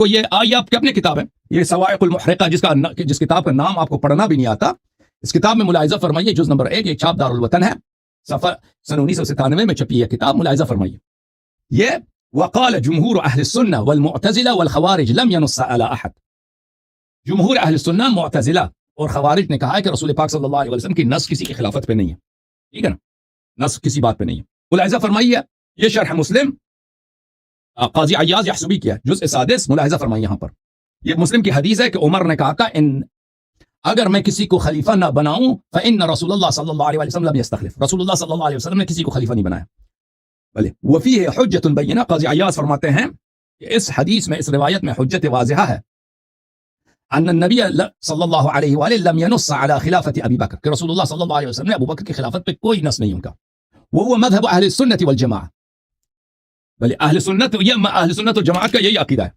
तो ये आइए आपकी अपनी किताब है, ये सवाइकुल मुहरिका, जिस किताब का नाम आपको पढ़ना भी नहीं आता। इस किताब में मुलाहिजा फरमाइए, जुज नंबर 1, एक छाप दारुल वतन है, सफर सन 1997 में छपी है किताब। मुलाहिजा फरमाइए, ये वक़ाल जुमहूर अहल सुन्ना वल मुअतज़िला वल खवारिज लम यनुस्स अला अहद। जुमहूर अहल सुन्ना, मुअतज़िला और खवारिज ने कहा है कि रसूल पाक सल्लल्लाहु अलैहि वसल्लम की नस किसी की खिलाफत पे नहीं है। ठीक है ना, नस किसी बात पे नहीं है। मुलाहिजा फरमाइए, ये शरह मुस्लिम काजी अय्याज यहसुबी किया, जुज़ 7। मुलाहिजा फरमाइए, यहाँ पर ये मुस्लिम की हदीस है कि उमर ने कहा था, अगर मैं किसी को खलीफा ना बनाऊं फ़इन्न रसूलुल्लाह सल्लल्लाहु अलैहि वसल्लम लम यस्तखलिफ, रसूलुल्लाह सल्लल्लाहु अलैहि वसल्लम ने किसी को खलीफा नहीं बनाया। भले वफ़ीह हुज्जतुन बय्यिना, काज़ी अय्याज फरमाते हैं कि इस हदीस में, इस रिवायत में हुज्जत वाज़िहा है, अन्न नबी सल्लल्लाहु अलैहि वसल्लम लम यनुस्स अला खिलाफत अबी बकर, कि रसूलुल्लाह सल्लल्लाहु अलैहि वसल्लम ने अबू बकर की खिलाफत पे कोई नस नहीं उनका। वो हुआ मज़हब अहले सुन्नत वल जमाअह। भले अहले सुन्नत वल जमाअत का यही अकीदा है।